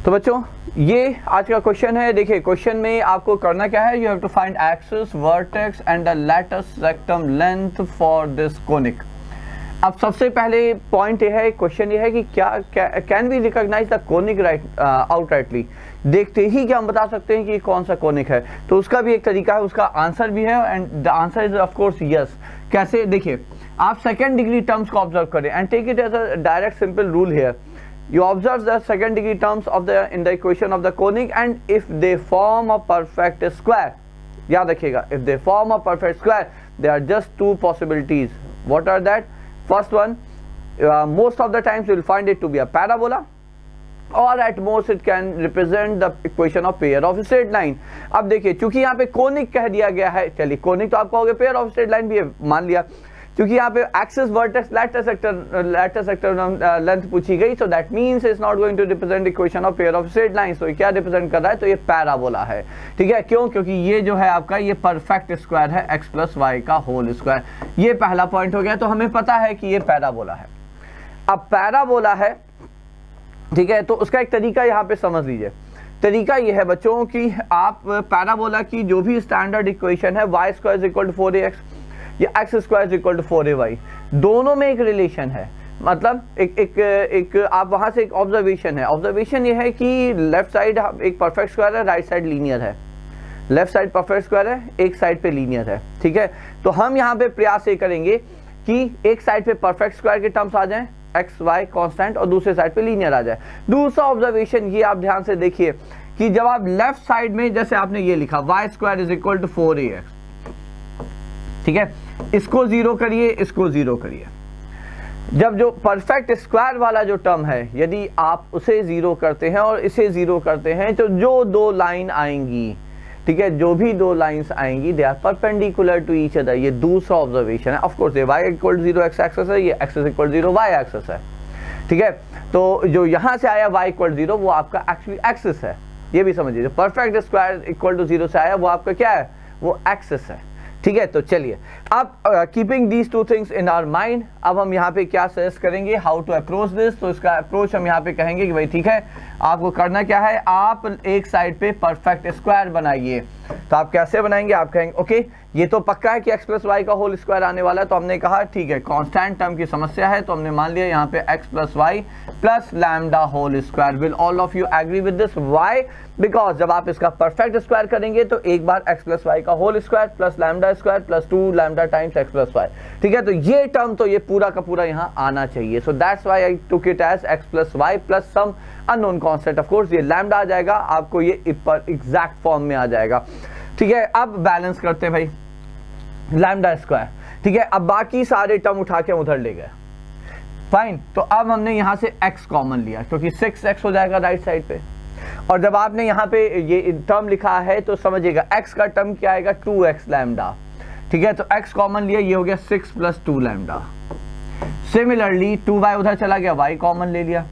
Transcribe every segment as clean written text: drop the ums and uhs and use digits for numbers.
तो बच्चों ये आज का क्वेश्चन है। देखिए क्वेश्चन में आपको करना क्या है, you have to find axis, vertex and the latus rectum length for this conic. अब सबसे पहले पॉइंट ये है, क्वेश्चन ये है कि क्या can we recognise the conic outrightly. देखते ही क्या हम बता सकते हैं कि कौन सा कोनिक है? तो उसका भी एक तरीका है, उसका आंसर भी है, and the answer is of course yes. कैसे? देखिए आप सेकेंड डिग्री टर्म्स को ऑब्जर्व करें and take it as a direct simple rule here. You observe the second degree terms of in the equation of the conic, and if they form a perfect square, याद रखिएगा, if they form a perfect square, there are just two possibilities. What are that? First one, most of the times you will find it to be a parabola, or at most it can represent the equation of pair of straight line. अब देखिए चूंकि यहाँ पे conic कह दिया गया है, चलिए conic तो आप कहोगे pair of straight line भी है, मान लिया। क्योंकि यहाँ पे axis vertex latus rectum length पूछी गई, so that means it's not going to represent equation of pair of straight lines. तो ये क्या रिप्रेजेंट कर रहा है? तो ये पैराबोला है। ठीक है, क्यों? क्योंकि ये जो है आपका ये परफेक्ट स्क्वायर है, x प्लस वाई का होल स्क्वायर। ये पहला पॉइंट हो गया। तो हमें पता है कि ये पैराबोला है। अब पैराबोला है, ठीक है, तो उसका एक तरीका यहाँ पे समझ लीजिए। तरीका ये है बच्चों कि आप पैराबोला की जो भी स्टैंडर्ड इक्वेशन है, Y square is equal to 4ax या X square is equal to 4ay, दोनों में एक रिलेशन है। मतलब एक आप वहां से एक ऑब्जर्वेशन है। ऑब्जर्वेशन ये है कि लेफ्ट साइड एक परफेक्ट स्क्वायर है, राइट साइड लीनियर है। लेफ्ट साइड परफेक्ट स्क्वायर है, एक साइड पे लीनियर है। ठीक है, तो हम यहाँ पे प्रयास ये करेंगे कि एक साइड पे परफेक्ट स्क्वायर के टर्म्स आ जाएं, एक्स वाई कांस्टेंट, और दूसरे साइड पे लीनियर आ जाए। दूसरा ऑब्जर्वेशन ये आप ध्यान से देखिए कि जब आप लेफ्ट साइड में, जैसे आपने ये लिखा Y square is equal to 4ax, ठीक है, इसको जीरो करिए, इसको जीरो करिए। जब जो परफेक्ट स्क्वायर वाला जो टर्म है, यदि आप उसे जीरो करते हैं और इसे जीरो करते हैं, तो जो दो लाइन आएंगी, ठीक है, जो भी दो लाइंस आएंगी, they are perpendicular to each other. ये दूसरा ऑब्जर्वेशन है। ऑफ कोर्स ये y इक्वल 0 एक्स एक्सिस है, ये x इक्वल 0 y एक्सिस है। ठीक है, तो जो यहां से आया y इक्वल 0 वो आपका एक्चुअली एक्सिस है। ये भी समझिए, जो परफेक्ट स्क्वायर इक्वल टू 0 से आया वो आपका क्या है? वो एक्सिस है। ठीक है, तो चलिए अब keeping these two things in our mind, अब हम यहाँ पे क्या सजेस्ट करेंगे, हाउ टू अप्रोच दिस। तो इसका अप्रोच हम यहाँ पे कहेंगे कि भाई ठीक है, आपको करना क्या है, आप एक साइड पे परफेक्ट स्क्वायर बनाइए। तो आप कैसे बनाएंगे? आप कहेंगे ओके ये तो पक्का है कि x प्लस वाई का होल स्क्वायर आने वाला है। तो हमने कहा ठीक है, कांस्टेंट टर्म की समस्या है, तो हमने मान लिया यहाँ पे x plus y plus lambda whole square. Will all of you agree with this? Why? Because जब आप इसका परफेक्ट स्क्वायर करेंगे तो एक बार x प्लस वाई का whole square plus lambda square plus 2 lambda times x plus y. ठीक है, तो ये टर्म तो ये पूरा का पूरा यहाँ आना चाहिए। So that's why I took it as x plus y plus some unknown constant. Of course ये लैम्डा आ जाएगा, आपको ये एग्जैक्ट फॉर्म में आ जाएगा। ठीक है, अब बैलेंस करते हैं भाई, लैम्डा स्क्वायर। ठीक है, अब बाकी सारे टर्म उठा के उधर ले गए, फाइन। तो अब हमने यहां से x कॉमन लिया, क्योंकि 6x हो जाएगा राइट साइड पे। और जब आपने यहाँ पे ये टर्म लिखा है तो समझिएगा x का टर्म क्या आएगा? 2x lambda. ठीक है, तो x कॉमन लिया, ये हो गया 6 प्लस 2 लैम्डा। सिमिलरली 2y उधर चला गया, y कॉमन ले लिया,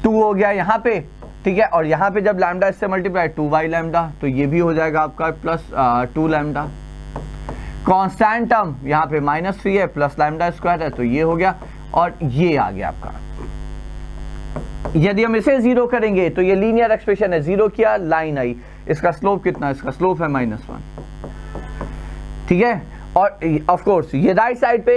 2 हो गया यहाँ पे। ठीक है, और यहाँ पे जब लैम्डा इससे मल्टीप्लाई 2y लैम्डा, तो ये भी हो जाएगा आपका प्लस 2 लैम्डा। कांस्टेंट टर्म यहाँ पे -3 है, प्लस लैम्डा स्क्वायर है, तो ये हो गया, और ये आ गया आपका। यदि हम इसे जीरो करेंगे तो ये लीनियर एक्सप्रेशन है, जीरो किया, लाइन आई, इसका स्लोप कितना? इसका स्लोप है -1। ठीक है, और ऑफ कोर्स ये राइट साइड पे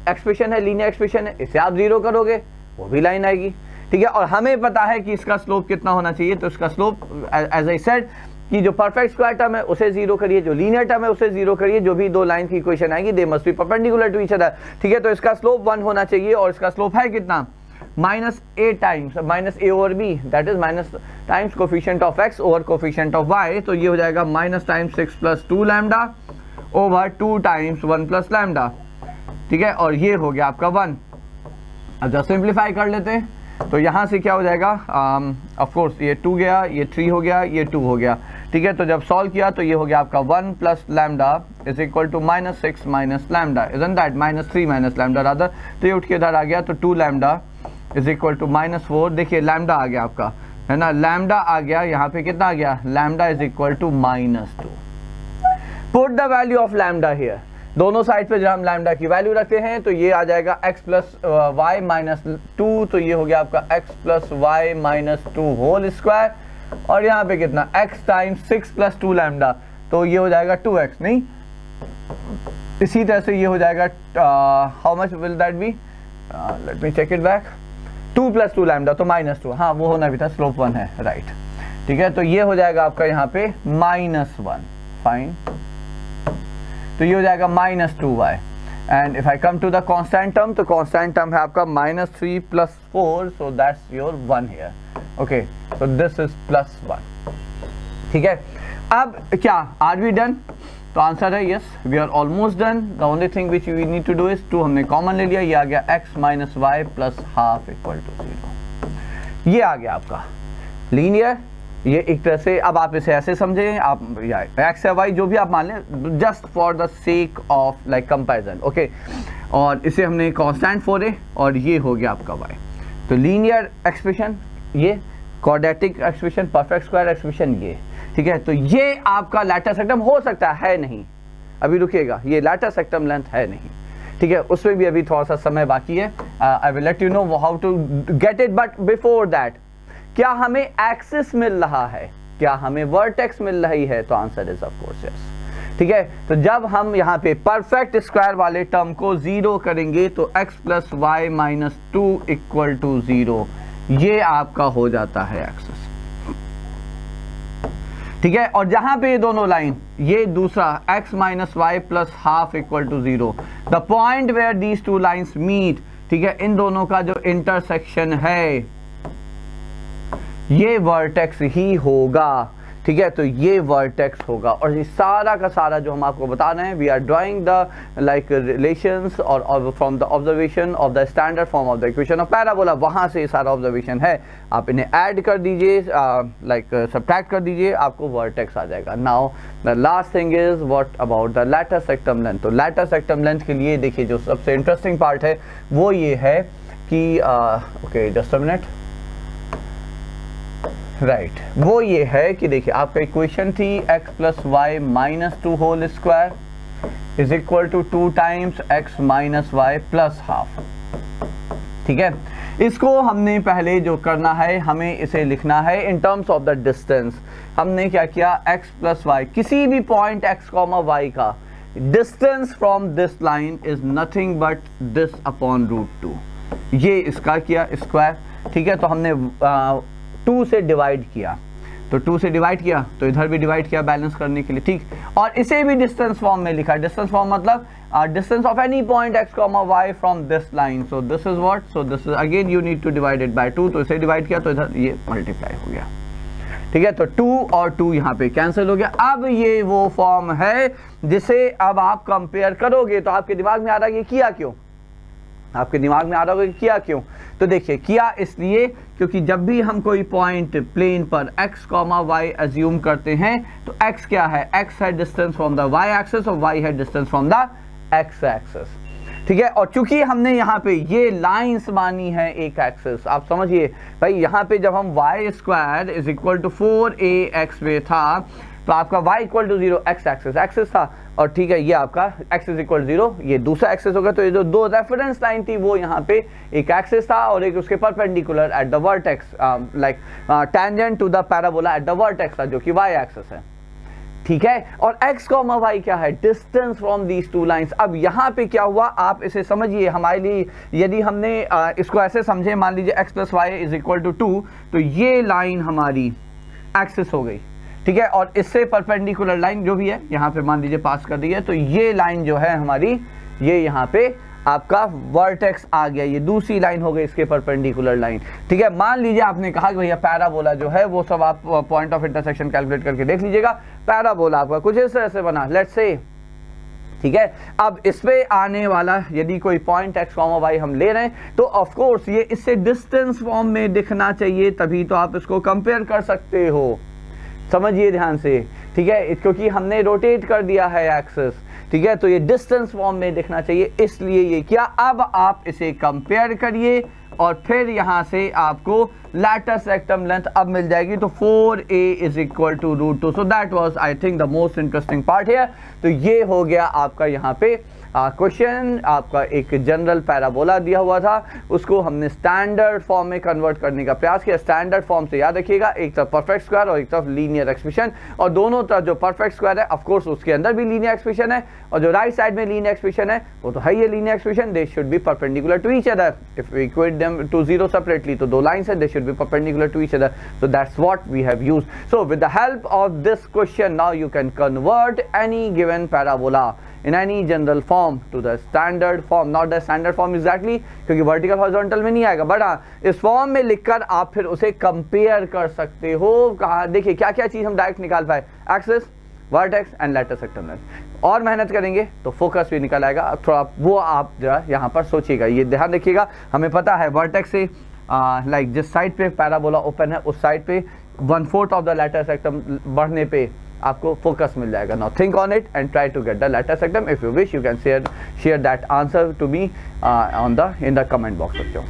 एक्सप्रेशन है, लीनियर एक्सप्रेशन है, इसे आप जीरो करोगे वो भी लाइन आएगी। ठीक है, और हमें पता है कि इसका स्लोप कितना होना चाहिए। तो इसका स्लोप एज आई सेड कि जो परफेक्ट स्क्वायर टर्म है उसे जीरो करिए, जो लीनियर टर्म है उसे जीरो करिए, जो भी दो लाइन की इक्वेशन आएगी they must be perpendicular to each other. ठीक है, तो इसका स्लोप 1 होना चाहिए, और इसका स्लोप है कितना? -a times -a over b, that is minus times coefficient of x over coefficient of y। तो ये हो जाएगा minus times 6 plus 2 lambda over 2 times 1 plus lambda. ठीक है, और ये हो गया आपका 1। अब जब सिंप्लीफाई कर लेते हैं तो यहाँ से क्या हो जाएगा? ऑफ कोर्स ये 2 गया, ये 3 हो गया, ये 2 हो गया। ठीक है, तो जब सॉल्व किया तो ये हो गया आपका 1 plus lambda is equal to -6 minus lambda, isn't that -3 minus lambda rather. तो ये उठ के इधर आ गया, तो 2 लैम्डा इज इक्वल टू -4। देखिए लैम्डा आ गया आपका, है ना, लैम्डा आ गया, यहाँ पे कितना आ गया? Lambda is equal to -2। Put the value of lambda here. दोनों साइड पे जब हम लैम्डा की वैल्यू रखते हैं तो ये आ जाएगा x प्लस वाई माइनस 2, तो ये हो गया आपका x plus y minus 2 whole square, और यहाँ पे कितना x टाइम्स 6 प्लस 2 लैम्डा, तो ये हो जाएगा 2x, नहीं इसी तरह से ये हो जाएगा how much will that be, let me check it back, 2 plus 2 lambda तो माइनस 2, हाँ वो होना भी था, स्लोप 1 है, राइट, ठीक है, तो ये हो जाएगा आपका यहाँ पे -1, फाइन, तो ये हो जाएगा -2y, and if I come to the constant term, तो कांस्टेंट टर्म है आपका -3 plus 4, so that's your 1 here, okay, so this is +1, ठीक है। अब क्या आर वी डन, तो आंसर है yes, we are almost done. The only thing which we need to do is 2 हमने कॉमन ले लिया, ये आ गया x minus y plus half equal to 0, ये आ गया आपका लीनियर। ये एक तरह से अब आप इसे ऐसे समझें, आप या x या y जो भी आप मान लें, just for the sake of like comparison, okay, और इसे हमने कांस्टेंट फॉर ए, और ये हो गया आपका y, तो लीनियर एक्सप्रेशन, ये quadratic expression, perfect square expression, ये ठीक है। तो ये आपका लैटिस सेक्टम हो सकता है नहीं, अभी रुकिएगा, ये लैटिस सेक्टम लेंथ है नहीं, ठीक है, उसमें भी अभी थोड़ा सा समय बाकी है। I will let you know how to get it, but before that क्या हमें एक्सिस मिल रहा है, क्या हमें वर्टेक्स मिल रही है, तो answer is of course yes, ठीक है। तो जब हम यहाँ पे परफेक्ट स्क्वायर वाले टर्म को 0 करेंगे तो x plus y minus 2 equal to 0, ये आपका हो जाता है एक्सिस, ठीक है। और जहां पे ये दोनों लाइन, ये दूसरा x minus y plus half equal to 0, the point where these two lines meet, ठीक है, इन दोनों का जो इंटरसेक्शन है ये वर्टेक्स ही होगा, ठीक है, तो ये वर्टेक्स होगा। और ये सारा का सारा जो हम आपको बता रहे हैं, we are drawing the like relations और from the observation of the standard form of the equation of parabola, वहां से सारा ऑब्जर्वेशन है, आप इन्हें ऐड कर दीजिए, लाइक सब्ट्रैक्ट कर दीजिए, आपको वर्टेक्स आ जाएगा। Now the last thing is what about the latus rectum length. तो लैटिस सेक्टम लेंथ के लिए देखिए जो सबसे इंटरेस्टिंग पार्ट है वो ये है कि okay just a minute, right, वो ये है कि देखिए आपका इक्वेशन थी x plus y minus 2 whole square is equal to 2 times x minus y plus half, ठीक है। इसको हमने पहले जो करना है, हमें इसे लिखना है in terms of the distance. हमने क्या किया, x प्लस वाई, किसी भी पॉइंट x कॉमा वाई का distance from this line is nothing but this upon √2, ये इसका किया स्क्वायर, ठीक है। तो हमने 2 से डिवाइड किया, तो 2 से डिवाइड किया तो इधर भी डिवाइड किया बैलेंस करने के लिए, ठीक। और इसे भी डिस्टेंस फॉर्म में लिखा, डिस्टेंस फॉर्म मतलब distance of any point x comma y from this line, so this is what, so this is again you need to divide it by 2, तो इसे डिवाइड किया तो इधर ये मल्टीप्लाई हो गया, ठीक है। तो 2 और 2 यहाँ पे कैंसिल हो गया। अब ये वो फॉर्म है जिसे अब आप कंपेयर करोगे तो आपके दिमाग में आ रहा है कि किया क्यों, आपके दिमाग में आ रहा होगा कि किया क्यों। तो देखिए किया इसलिए क्योंकि जब भी हम कोई पॉइंट प्लेन पर x कॉमा y एज्यूम करते हैं तो x क्या है, x है distance from the y axis और y है distance from the x axis, ठीक है। और चूंकि हमने यहाँ पे ये लाइंस मानी है एक एक्सिस, आप समझिए भाई, यहाँ पे जब हम y square is equal to 4ax में था तो आपका y equal to 0 x axis था, और ठीक है ये आपका x इज इक्वल 0, ये दूसरा एक्सिस होगा। तो ये जो दो रेफरेंस लाइन थी वो यहाँ पे एक एक्सिस था और एक उसके perpendicular at the vertex, like tangent to the parabola at the vertex था, जो कि y एक्सिस है, ठीक है। और x कॉमा y क्या है, distance from these two lines. अब यहाँ पे क्या हुआ आप इसे समझिए, हमारे लिए यदि हमने इसको ऐसे समझे, मान लीजिए x plus y is equal to 2, तो ये लाइन हमारी एक्सिस हो गई, ठीक है। और इससे परपेंडिकुलर लाइन जो भी है यहाँ पे मान लीजिए पास कर दी है, तो ये लाइन जो है हमारी, ये यहाँ पे आपका वर्टेक्स आ गया, ये दूसरी लाइन हो गई इसके परपेंडिकुलर लाइन, ठीक है। मान लीजिए आपने कहा कि भैया पैराबोला जो है वो सब आप पॉइंट ऑफ इंटरसेक्शन कैलकुलेट करके देख लीजिएगा, पैराबोला आपका कुछ इस तरह से बना, लेट्स से, ठीक है। अब इस पे आने वाला यदि कोई पॉइंट x कॉमा y हम ले रहे हैं तो ऑफ कोर्स ये इससे डिस्टेंस फॉर्म में दिखना चाहिए, तभी तो आप इसको कंपेयर कर सकते हो, समझिए ध्यान से, ठीक है, क्योंकि हमने रोटेट कर दिया है एक्सिस, ठीक है। तो ये डिस्टेंस फॉर्म में दिखना चाहिए, इसलिए ये किया। अब आप इसे कंपेयर करिए और फिर यहाँ से आपको लैटस रेक्टम लेंथ अब मिल जाएगी, तो 4a is equal to √2। So that was I think the most interesting part here. तो ये हो गया आपका यहाँ पे क्वेश्चन। आपका एक जनरल पैराबोला दिया हुआ था, उसको हमने स्टैंडर्ड फॉर्म में कन्वर्ट करने का प्रयास किया। स्टैंडर्ड फॉर्म से याद रखिएगा, एक तरफ परफेक्ट स्क्वायर और एक तरफ लीनियर एक्सप्रेशन, और दोनों तरफ जो परफेक्ट स्क्वायर है ऑफ कोर्स उसके अंदर भी लीनियर एक्सप्रेशन है, और जो राइट साइड में लीनियर एक्सप्रेशन है वो तो है ये linear expression. They should be perpendicular to each other. If we equate them to zero separately, तो दो लाइंस है, they should be perpendicular to each other. So that's what we have used. So with the help of this question now you can convert any given parabola in any general form to the standard form, not the standard form exactly, क्योंकि vertical horizontal में नहीं आएगा, but हाँ इस form में लिखकर आप फिर उसे कंपेयर कर सकते हो। कहा देखिए क्या क्या चीज़ हम डायरेक्ट निकाल पाए, axis, vertex and lattice rectum length. और मेहनत करेंगे तो फोकस भी निकल आएगा। थोड़ा वो आप जरा यहाँ पर सोचिएगा, ये ध्यान रखिएगा। हमें पता है वर्टेक्स से लाइक जिस साइड पे पैराबोला ओपन है उस साइड पे 1/4 ऑफ द लैटिस रेक्टम बढ़ने पे आपको फोकस मिल जाएगा। Now think on it and try to get the latus rectum. If you wish you can share that answer to me in the comment box बच्चों।